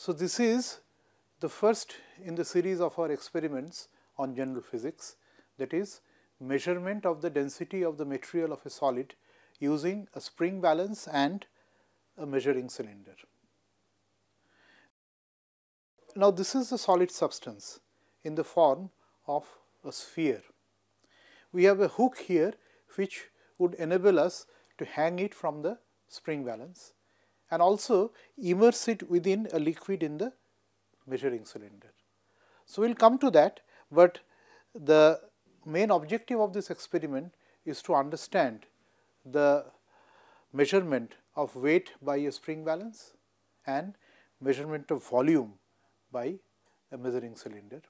So, this is the first in the series of our experiments on general physics, that is measurement of the density of the material of a solid using a spring balance and a measuring cylinder. Now, this is a solid substance in the form of a sphere. We have a hook here which would enable us to hang it from the spring balance and also immerse it within a liquid in the measuring cylinder. So, we will come to that, but the main objective of this experiment is to understand the measurement of weight by a spring balance and measurement of volume by a measuring cylinder.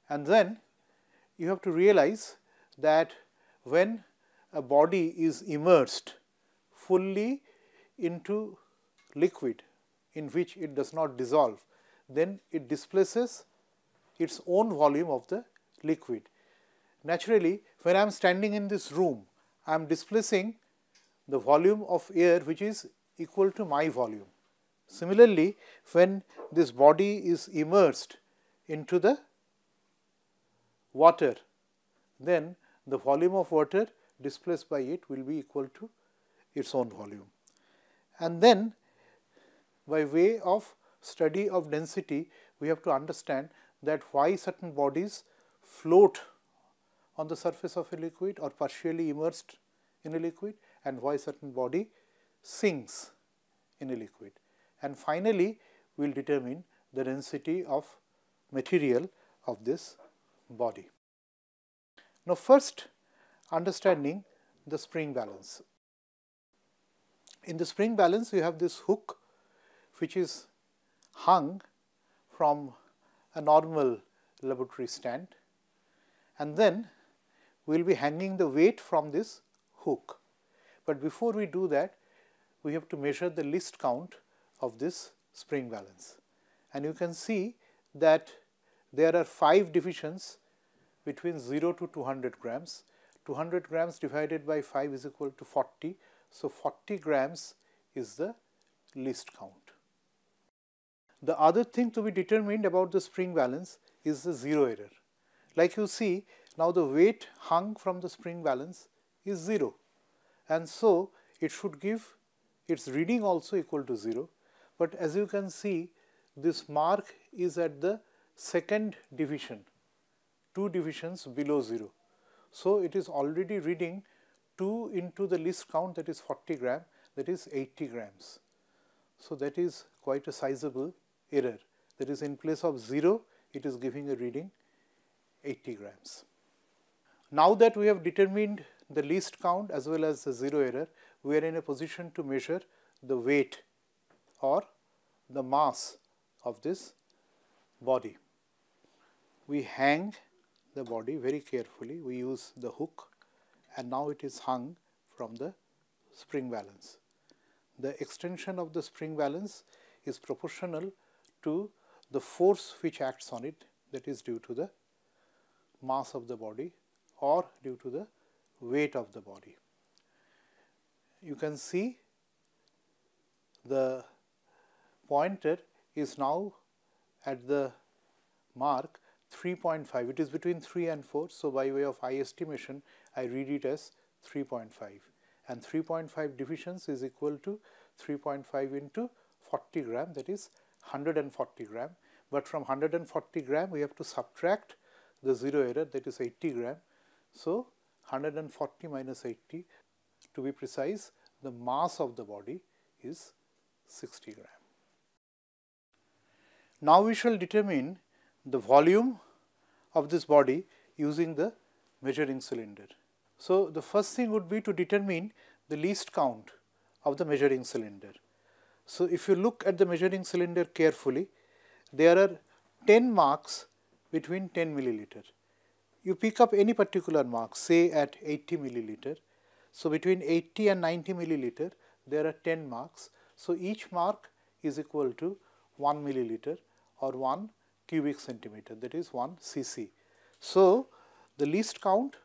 And then you have to realize that when a body is immersed fully into liquid in which it does not dissolve, then it displaces its own volume of the liquid. Naturally, when I am standing in this room, I am displacing the volume of air which is equal to my volume. Similarly, when this body is immersed into the water, then the volume of water displaced by it will be equal to its own volume. And then by way of study of density, we have to understand that why certain bodies float on the surface of a liquid or partially immersed in a liquid and why certain body sinks in a liquid. And finally, we will determine the density of material of this body. Now, first understanding the spring balance. In the spring balance, you have this hook which is hung from a normal laboratory stand, and then we will be hanging the weight from this hook. But before we do that, we have to measure the least count of this spring balance, and you can see that there are 5 divisions between 0 to 200 grams. 200 grams divided by 5 is equal to 40. So, 40 grams is the least count. The other thing to be determined about the spring balance is the zero error. Like you see, now the weight hung from the spring balance is 0, and so it should give its reading also equal to 0. But as you can see, this mark is at the second division, 2 divisions below 0. So, it is already reading 2 into the least count, that is 40 gram, that is 80 grams. So, that is quite a sizable error, that is in place of 0, it is giving a reading 80 grams. Now that we have determined the least count as well as the 0 error, we are in a position to measure the weight or the mass of this body. We hang the body very carefully, we use the hook, and now it is hung from the spring balance. The extension of the spring balance is proportional to the force which acts on it, that is due to the mass of the body or due to the weight of the body. You can see the pointer is now at the mark 3.5, it is between 3 and 4. So, by way of eye estimation, I read it as 3.5, and 3.5 divisions is equal to 3.5 into 40 gram, that is 140 gram, but from 140 gram we have to subtract the 0 error, that is 80 gram. So, 140 minus 80, to be precise, the mass of the body is 60 gram. Now, we shall determine the volume of this body using the measuring cylinder. So, the first thing would be to determine the least count of the measuring cylinder. So, if you look at the measuring cylinder carefully, there are 10 marks between 10 milliliter. You pick up any particular mark, say at 80 milliliter. So, between 80 and 90 milliliter, there are 10 marks. So, each mark is equal to 1 milliliter or 1 cubic centimeter, that is 1 cc. So, the least count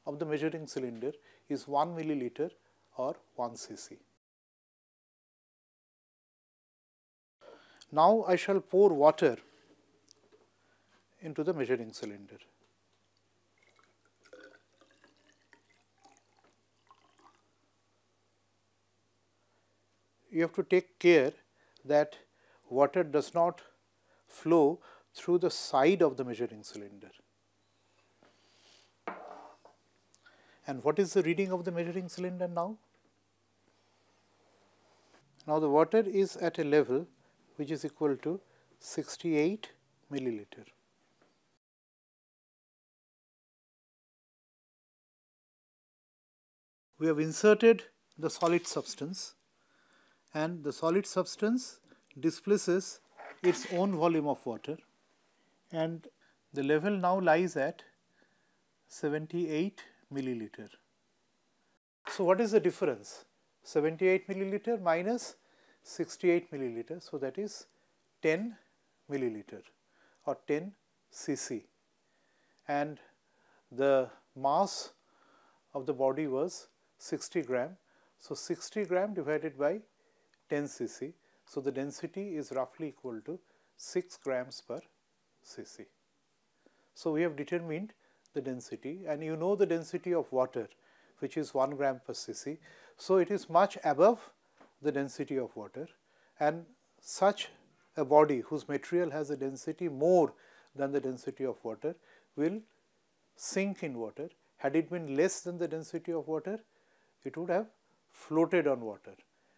of the measuring cylinder is 1 milliliter or 1 cc. Now I shall pour water into the measuring cylinder. You have to take care that water does not flow through the side of the measuring cylinder. And what is the reading of the measuring cylinder now? Now the water is at a level which is equal to 68 milliliter. We have inserted the solid substance, and the solid substance displaces its own volume of water, and the level now lies at 78 milliliter. So what is the difference? 78 milliliter minus 68 milliliter, so that is 10 milliliter or 10 cc, and the mass of the body was 60 gram. So 60 gram divided by 10 cc. So the density is roughly equal to 6 grams per cc. So we have determined the density, and you know the density of water, which is 1 gram per cc. So it is much above the density of water, and such a body whose material has a density more than the density of water will sink in water. Had it been less than the density of water, it would have floated on water,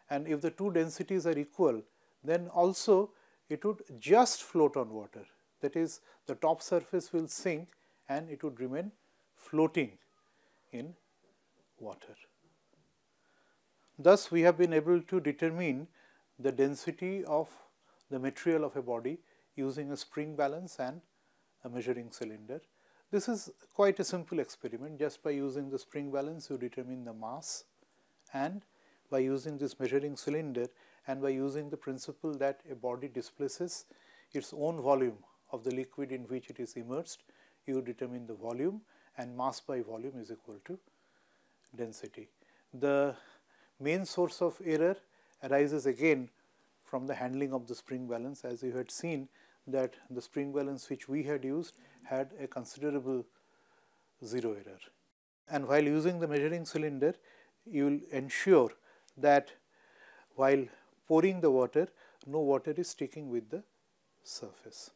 and if the two densities are equal, then also it would just float on water. That is, the top surface will sink and it would remain floating in water. Thus, we have been able to determine the density of the material of a body using a spring balance and a measuring cylinder. This is quite a simple experiment. Just by using the spring balance, you determine the mass, and by using this measuring cylinder and by using the principle that a body displaces its own volume of the liquid in which it is immersed, you determine the volume, and mass by volume is equal to density. The main source of error arises again from the handling of the spring balance, as you had seen that the spring balance which we had used had a considerable zero error. And while using the measuring cylinder, you will ensure that while pouring the water, no water is sticking with the surface.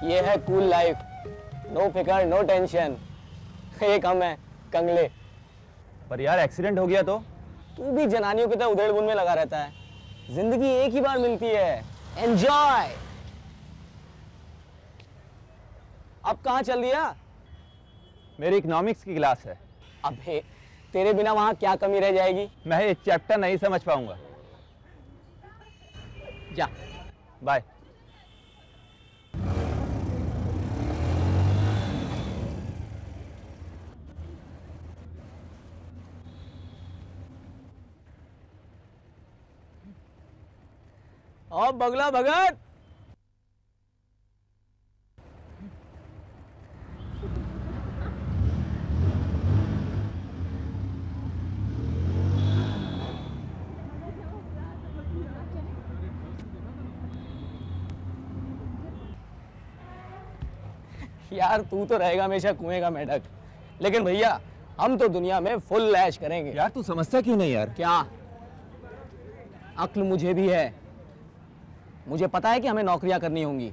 ये है cool life, no फिकर no tension. ये कम है कंगले। पर यार accident हो गया तो? तू भी जनानियों की तरह उधेड़-बुन में लगा रहता है। जिंदगी एक ही बार मिलती है, एंजॉय। अब कहाँ चल दिया? मेरी इकोनॉमिक्स की क्लास है। अबे तेरे बिना वहाँ क्या कमी रह जाएगी? मैं ये चैप्टर नहीं समझ पाऊंगा। जा बाय। और बगला भगत। यार तू तो रहेगा हमेशा कुएं का मेढक, लेकिन भैया हम तो दुनिया में फुल ऐश करेंगे। यार तू समझता क्यों नहीं यार? क्या अक्ल मुझे भी है, मुझे पता है कि हमें नौकरियां करनी होंगी।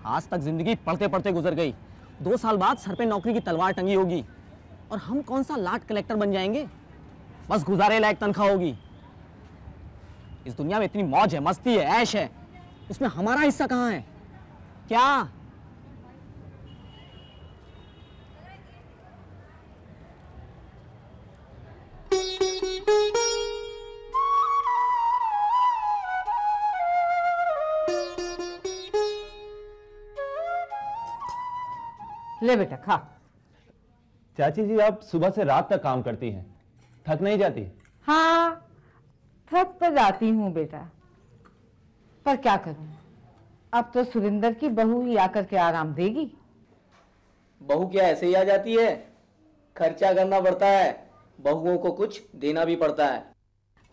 आज तक जिंदगी पढ़ते पढ़ते गुजर गई, 2 साल बाद सर पे नौकरी की तलवार टंगी होगी और हम कौन सा लाट कलेक्टर बन जाएंगे, बस गुजारे लायक तनख्वाह होगी। इस दुनिया में इतनी मौज है, मस्ती है, ऐश है, उसमें हमारा हिस्सा कहाँ है? क्या ले बेटा खा। चाची जी आप सुबह से रात तक काम करती हैं, थक नहीं जाती? हाँ थक तो जाती हूँ बेटा, पर क्या करूँ, अब तो सुरेंद्र की बहू ही आकर के आराम देगी। बहू क्या ऐसे ही आ जाती है? खर्चा करना पड़ता है, बहुओं को कुछ देना भी पड़ता है।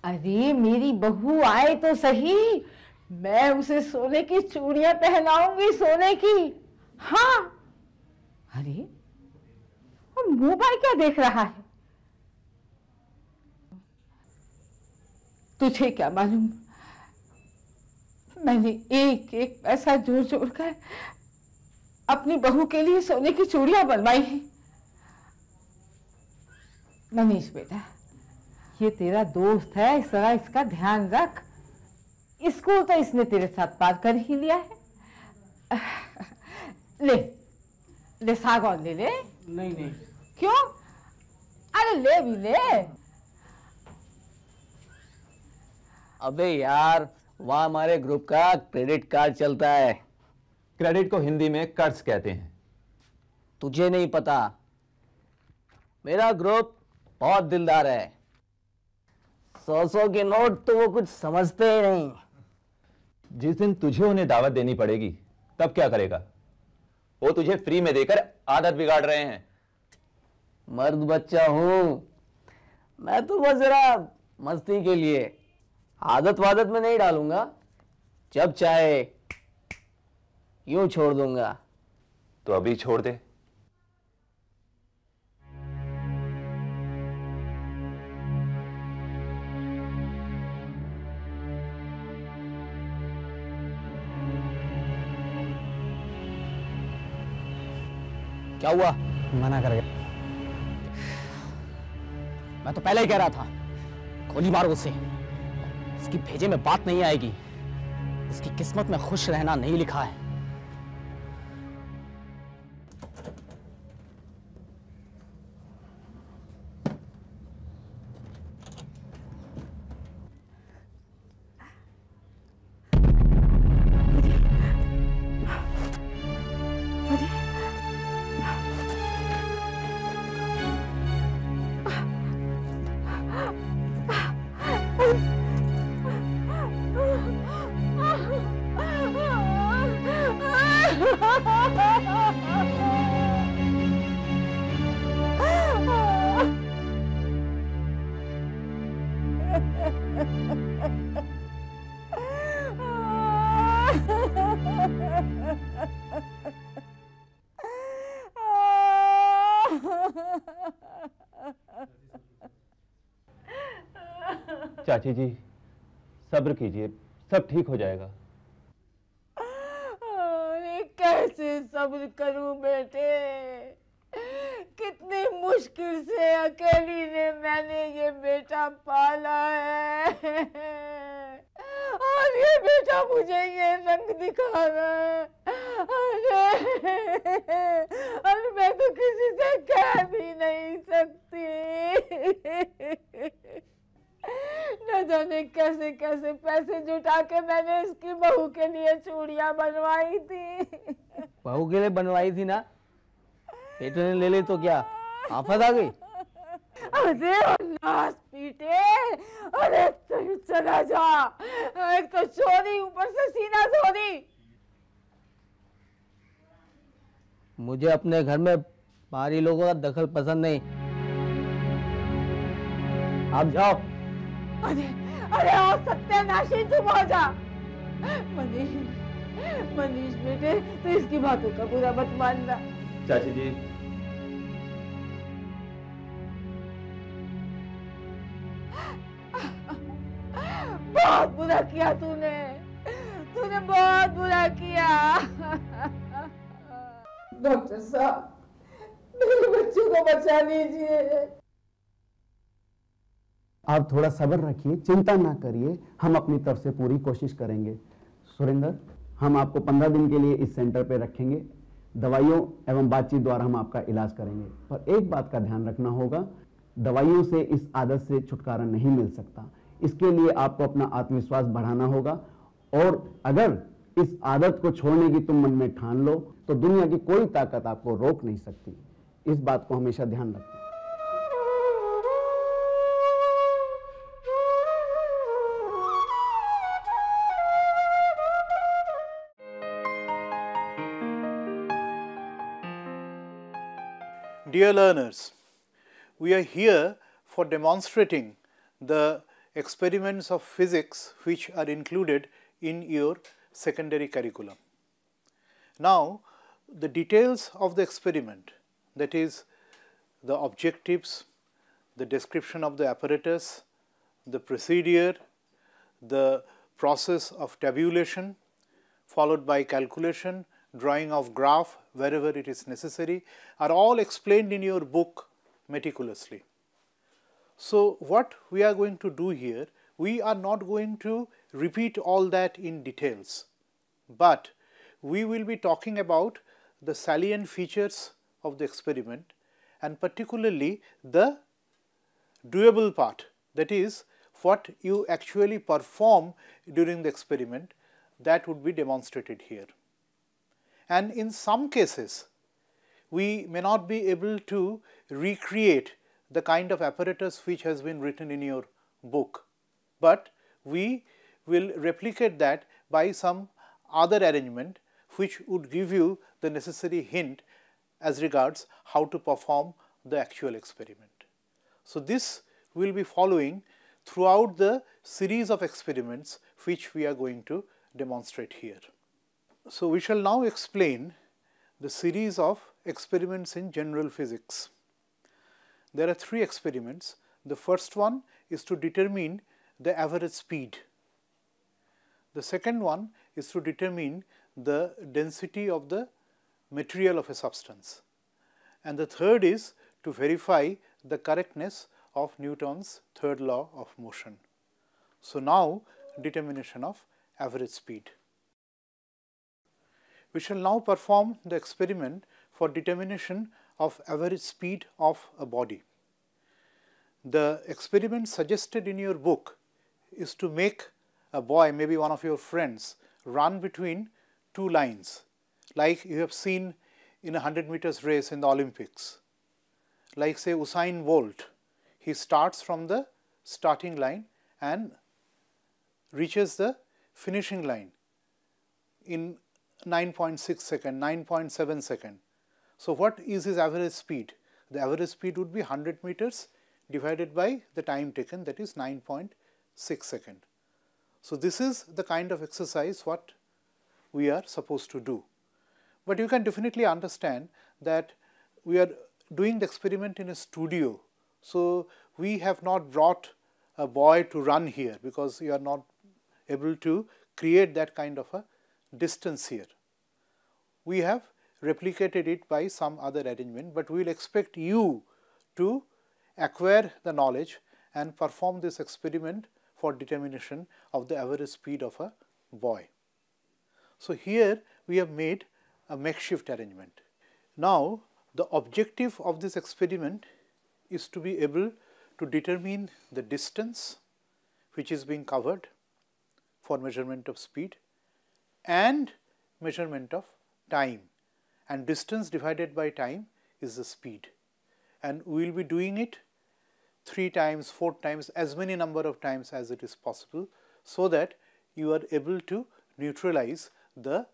अरे मेरी बहू आए तो सही, मैं उसे सोने की चूड़ियां पहनाऊंगी, सोने की। हाँ। अरे अब मोबाइल क्या देख रहा है? तुझे क्या मालूम, मैंने एक एक पैसा जोड़ जोड़ कर अपनी बहू के लिए सोने की चूड़ियां बनवाई हैं। मनीष बेटा, ये तेरा दोस्त है, इस तरह इसका ध्यान रख। स्कूल तो इसने तेरे साथ पार कर ही लिया है। ले ले सागौन ले ले। नहीं नहीं। क्यों? अरे ले भी ले। अबे यार, वहाँ हमारे ग्रुप का क्रेडिट कार्ड चलता है। क्रेडिट को हिंदी में कर्ज कहते हैं। तुझे नहीं पता, मेरा ग्रुप बहुत दिलदार है। 100 के नोट तो वो कुछ समझते ही नहीं। जिस दिन तुझे उन्हें दावत देनी पड़ेगी तब क्या करेगा? वो तुझे फ्री में देकर आदत बिगाड़ रहे हैं। मर्द बच्चा हूं मैं, तो बस जरा मस्ती के लिए, आदत वादत में नहीं डालूंगा। जब चाहे यूं छोड़ दूंगा। तो अभी छोड़ दे। क्या हुआ? मना कर गया। मैं तो पहले ही कह रहा था, गोली मारो उसे। इसकी भेजे में बात नहीं आएगी। इसकी किस्मत में खुश रहना नहीं लिखा है। चाची जी, सब्र कीजिए, सब ठीक हो जाएगा। अरे कैसे सब्र करूं बेटे, कितनी मुश्किल से अकेली ने मैंने ये बेटा पाला है, और ये बेटा मुझे ये रंग दिखा रहा है। अरे मैं तो किसी से कह भी नहीं सकती। न जाने कैसे कैसे पैसे जुटा के मैंने इसकी बहू के लिए चूड़ियां बनवाई थी। बहू के लिए बनवाई थी ना, बेटे ने ले ली तो क्या आफत आ गई? अरे नास पीटे, अरे तू चला जा। एक तो चोरी, ऊपर से सीना चोरी। मुझे अपने घर में बाहरी लोगों का दखल पसंद नहीं। आप जाओ। अरे अरे ओ सत्यानाशी, चुप हो जा। मनीष, मनीष बेटे, तू इसकी बातों का बुरा मत मानना। चाची जी, बहुत बुरा किया तूने, तूने बहुत बुरा किया। डॉक्टर साहब, मेरे बच्चों को बचा लीजिए। आप थोड़ा सब्र रखिए, चिंता ना करिए, हम अपनी तरफ से पूरी कोशिश करेंगे। सुरेंद्र, हम आपको 15 दिन के लिए इस सेंटर पे रखेंगे। दवाइयों एवं बातचीत द्वारा हम आपका इलाज करेंगे, पर एक बात का ध्यान रखना होगा, दवाइयों से इस आदत से छुटकारा नहीं मिल सकता। इसके लिए आपको अपना आत्मविश्वास बढ़ाना होगा, और अगर इस आदत को छोड़ने की तुम मन में ठान लो तो दुनिया की कोई ताकत आपको रोक नहीं सकती। इस बात को हमेशा ध्यान रखना। Dear learners, we are here for demonstrating the experiments of physics which are included in your secondary curriculum. Now, the details of the experiment, that is the objectives, the description of the apparatus, the procedure, the process of tabulation followed by calculation, drawing of graph wherever it is necessary, are all explained in your book meticulously. So, what we are going to do here, we are not going to repeat all that in details, but we will be talking about the salient features of the experiment and particularly the doable part, that is what you actually perform during the experiment, that would be demonstrated here. And in some cases, we may not be able to recreate the kind of apparatus which has been written in your book, but we will replicate that by some other arrangement which would give you the necessary hint as regards how to perform the actual experiment. So, this will be following throughout the series of experiments which we are going to demonstrate here. So, we shall now explain the series of experiments in general physics. There are 3 experiments. The first one is to determine the average speed. The second one is to determine the density of the material of a substance. And the third is to verify the correctness of Newton's third law of motion. So, now determination of average speed. We shall now perform the experiment for determination of average speed of a body. The experiment suggested in your book is to make a boy, maybe one of your friends, run between 2 lines, like you have seen in a 100 meters race in the Olympics. Like say Usain Bolt, he starts from the starting line and reaches the finishing line in 9.6 second, 9.7 second. So, what is his average speed? The average speed would be 100 meters divided by the time taken, that is 9.6 second. So, this is the kind of exercise what we are supposed to do. But you can definitely understand that we are doing the experiment in a studio. So, we have not brought a boy to run here because you are not able to create that kind of a distance here. We have replicated it by some other arrangement, but we will expect you to acquire the knowledge and perform this experiment for determination of the average speed of a boy. So, here we have made a makeshift arrangement. Now, the objective of this experiment is to be able to determine the distance which is being covered for measurement of speed and measurement of time, and distance divided by time is the speed, and we will be doing it 3 times, 4 times, as many number of times as it is possible, so that you are able to neutralize the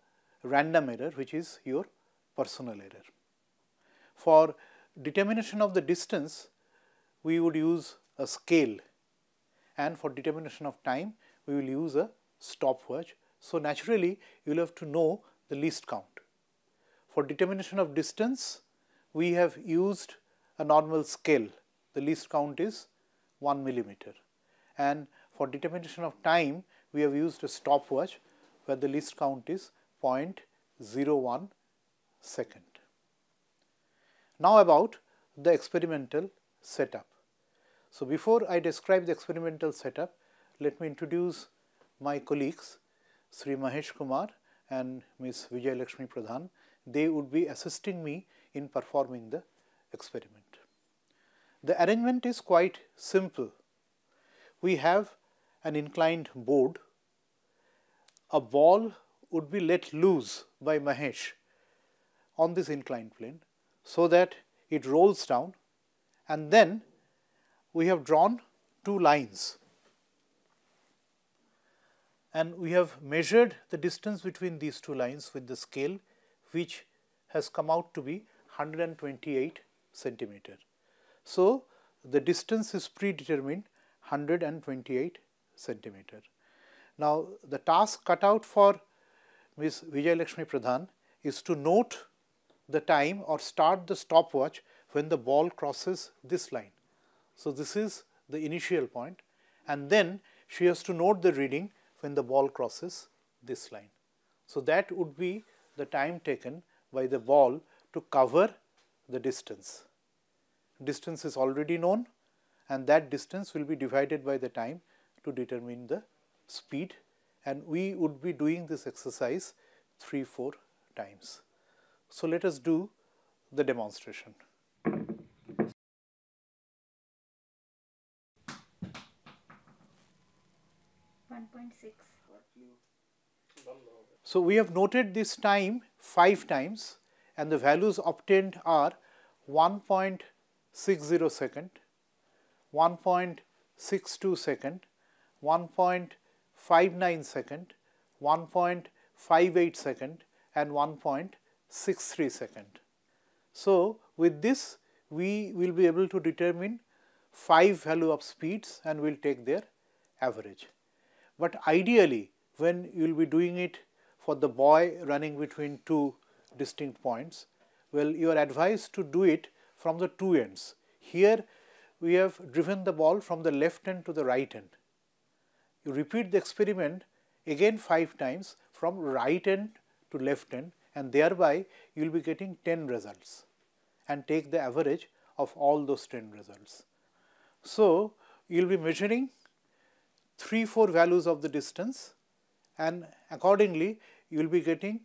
random error which is your personal error. For determination of the distance, we would use a scale, and for determination of time we will use a stopwatch. So, naturally you will have to know the least count. For determination of distance, we have used a normal scale, the least count is 1 millimeter, and for determination of time we have used a stopwatch where the least count is 0.01 second. Now, about the experimental setup. So, before I describe the experimental setup, let me introduce my colleagues Sri Mahesh Kumar and Ms. Vijay Lakshmi Pradhan. They would be assisting me in performing the experiment. The arrangement is quite simple. We have an inclined board. A ball would be let loose by Mahesh on this inclined plane, so that it rolls down, and then we have drawn 2 lines, and we have measured the distance between these 2 lines with the scale, which has come out to be 128 centimeter. So, the distance is predetermined 128 centimeter. Now, the task cut out for Ms. Vijayalakshmi Pradhan is to note the time or start the stopwatch when the ball crosses this line. So, this is the initial point, and then she has to note the reading when the ball crosses this line. So, that would be the time taken by the ball to cover the distance. Distance is already known, and that distance will be divided by the time to determine the speed, and we would be doing this exercise 3-4 times. So, let us do the demonstration. So, we have noted this time 5 times, and the values obtained are 1.60 second, 1.62 second, 1.59 second, 1.58 second and 1.63 second. So, with this we will be able to determine 5 value of speeds and we will take their average. But ideally, when you will be doing it for the boy running between 2 distinct points, well, you are advised to do it from the 2 ends. Here we have driven the ball from the left end to the right end. You repeat the experiment again 5 times from right end to left end, and thereby you will be getting 10 results and take the average of all those 10 results. So, you will be measuring 3-4 values of the distance, and accordingly you will be getting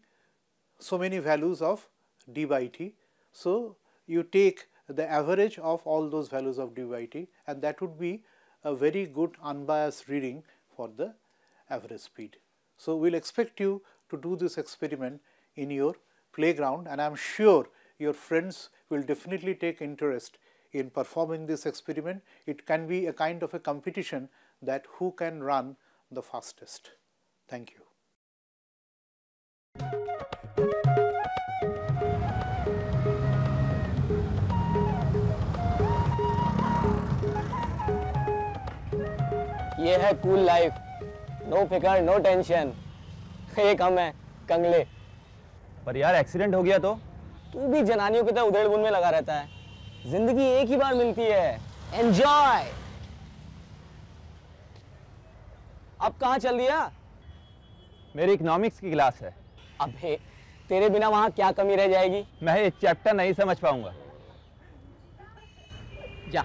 so many values of d by t. So, you take the average of all those values of d by t, and that would be a very good unbiased reading for the average speed. So, we will expect you to do this experiment in your playground, and I am sure your friends will definitely take interest in performing this experiment. It can be a kind of a competition that who can run the fastest. Thank you. ये है cool life, no फिकर no tension. एक हम है कंगले। पर यार accident हो गया तो? तू भी जनानियों की तरह उधेड़-बुन में लगा रहता है। जिंदगी एक ही बार मिलती है, एंजॉय। अब कहाँ चल दिया? मेरी इकोनॉमिक्स की क्लास है। अबे तेरे बिना वहां क्या कमी रह जाएगी? मैं ये चैप्टर नहीं समझ पाऊंगा। जा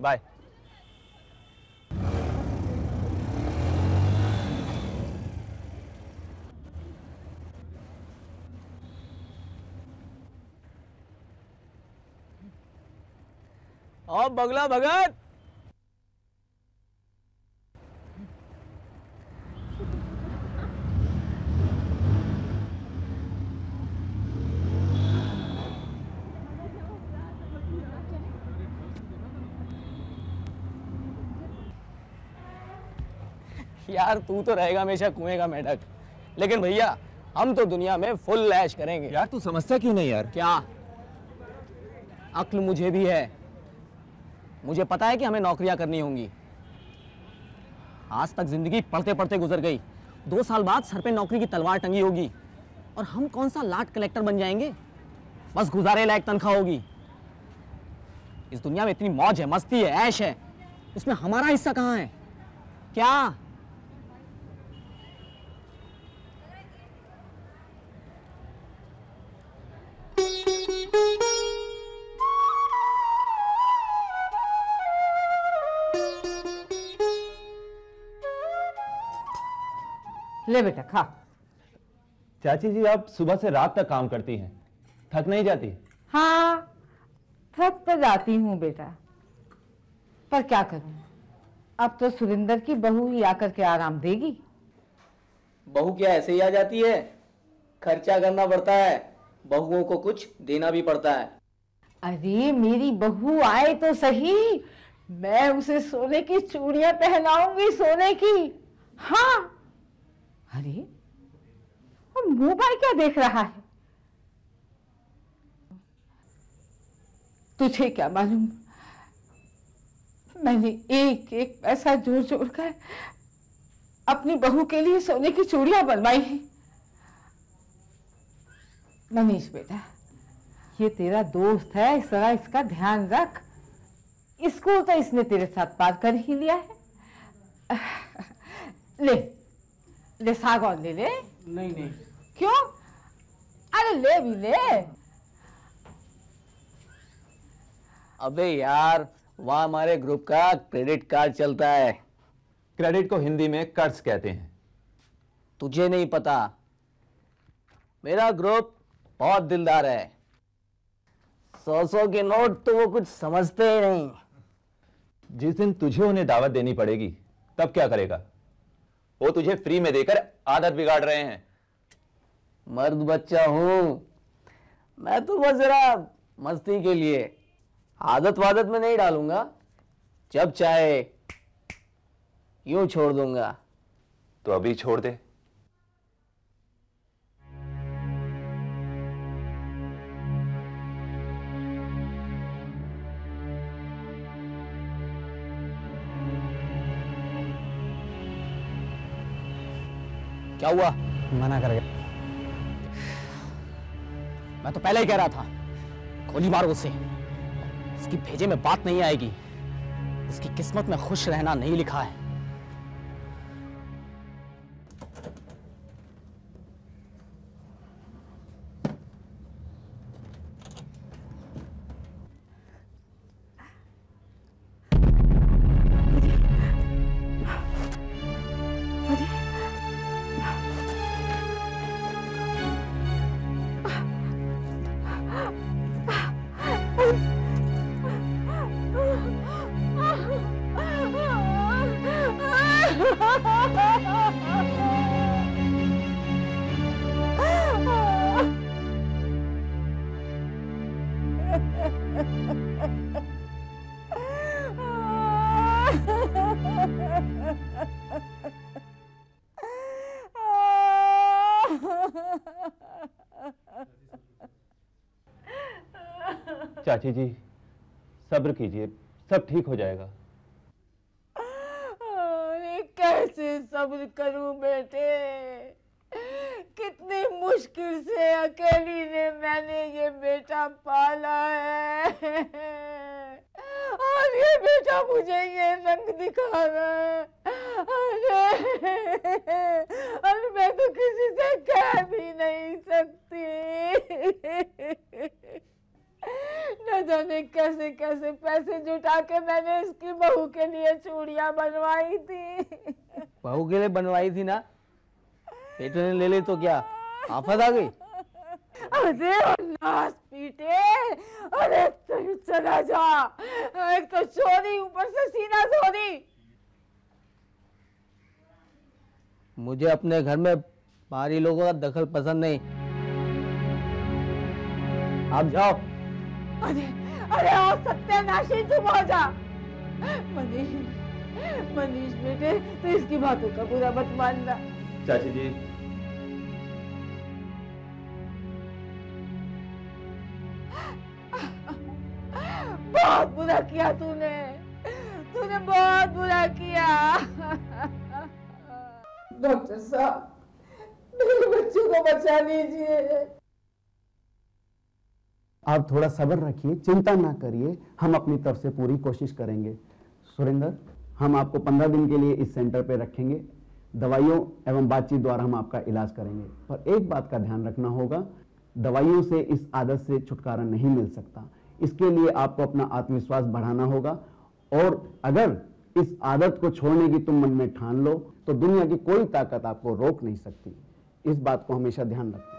बाय। और बगला भगत। यार तू तो रहेगा हमेशा कुएं का मेढक, लेकिन भैया हम तो दुनिया में फुल ऐश करेंगे। यार तू समझता क्यों नहीं यार? क्या? अक्ल मुझे भी है, मुझे पता है कि हमें नौकरियां करनी होंगी। आज तक जिंदगी पढ़ते पढ़ते गुजर गई, 2 साल बाद सर पे नौकरी की तलवार टंगी होगी और हम कौन सा लाट कलेक्टर बन जाएंगे? बस गुजारे लायक तनख्वाह होगी। इस दुनिया में इतनी मौज है, मस्ती है, ऐश है, उसमें हमारा हिस्सा कहाँ है? क्या? ले बेटा खा। चाची जी आप सुबह से रात तक काम करती हैं, थक नहीं जाती? हाँ थक तो जाती हूँ बेटा, पर क्या करूँ, अब तो सुरिंदर की बहू ही आकर के आराम देगी। बहू क्या ऐसे ही आ जाती है? खर्चा करना पड़ता है, बहुओं को कुछ देना भी पड़ता है। अरे मेरी बहू आए तो सही, मैं उसे सोने की चूड़ियां पहनाऊंगी, सोने की। हाँ अरे वो मोबाइल क्या देख रहा है? तुझे क्या मालूम, मैंने एक एक पैसा जोड़ जोड़ कर अपनी बहू के लिए सोने की चूड़ियां बनवाई हैं। मनीष बेटा, ये तेरा दोस्त है, इस तरह इसका ध्यान रख। स्कूल तो इसने तेरे साथ पार कर ही लिया है। ले ले साग और ले ले। नहीं नहीं। क्यों? अरे ले भी ले। अबे यार, वहाँ हमारे ग्रुप का क्रेडिट कार्ड चलता है। क्रेडिट को हिंदी में कर्ज कहते हैं। तुझे नहीं पता, मेरा ग्रुप बहुत दिलदार है। 100 के नोट तो वो कुछ समझते ही नहीं। जिस दिन तुझे उन्हें दावत देनी पड़ेगी तब क्या करेगा? वो तुझे फ्री में देकर आदत बिगाड़ रहे हैं। मर्द बच्चा हूं मैं, तो बस जरा मस्ती के लिए, आदत वादत में नहीं डालूंगा। जब चाहे यूं छोड़ दूंगा। तो अभी छोड़ दे। क्या हुआ? मना कर गया। मैं तो पहले ही कह रहा था, गोली मारो उसे। इसकी भेजे में बात नहीं आएगी। इसकी किस्मत में खुश रहना नहीं लिखा है। चाची जी, सब्र कीजिए, सब ठीक हो जाएगा। अरे कैसे सब्र करूं बेटे, कितनी मुश्किल से अकेली ने मैंने ये बेटा पाला है, और ये बेटा मुझे ये रंग दिखा रहा है। अरे मैं तो किसी से कह भी नहीं सकती। न जाने कैसे कैसे पैसे जुटा के मैंने इसकी बहू के लिए चूड़ियां बनवाई थी। बहू के लिए बनवाई थी ना, बेटे ने ले ली तो क्या आफत आ गई? अरे नाश पीटे, अरे तू चला जा, एक तो चोरी ऊपर से सीना चोरी। मुझे अपने घर में बाहरी लोगों का दखल पसंद नहीं। आप जाओ। अरे अरे और सत्यानाशी, चुप हो जा। मनीष, मनीष बेटे, तू इसकी बातों का बुरा मत मानना। चाची जी, बहुत बुरा किया तूने, तूने बहुत बुरा किया। डॉक्टर साहब, मेरे बच्चों को बचा लीजिए। आप थोड़ा सब्र रखिए, चिंता ना करिए, हम अपनी तरफ से पूरी कोशिश करेंगे। सुरेंद्र, हम आपको 15 दिन के लिए इस सेंटर पे रखेंगे। दवाइयों एवं बातचीत द्वारा हम आपका इलाज करेंगे। पर एक बात का ध्यान रखना होगा, दवाइयों से इस आदत से छुटकारा नहीं मिल सकता। इसके लिए आपको अपना आत्मविश्वास बढ़ाना होगा, और अगर इस आदत को छोड़ने की तुम मन में ठान लो तो दुनिया की कोई ताकत आपको रोक नहीं सकती। इस बात को हमेशा ध्यान रखना।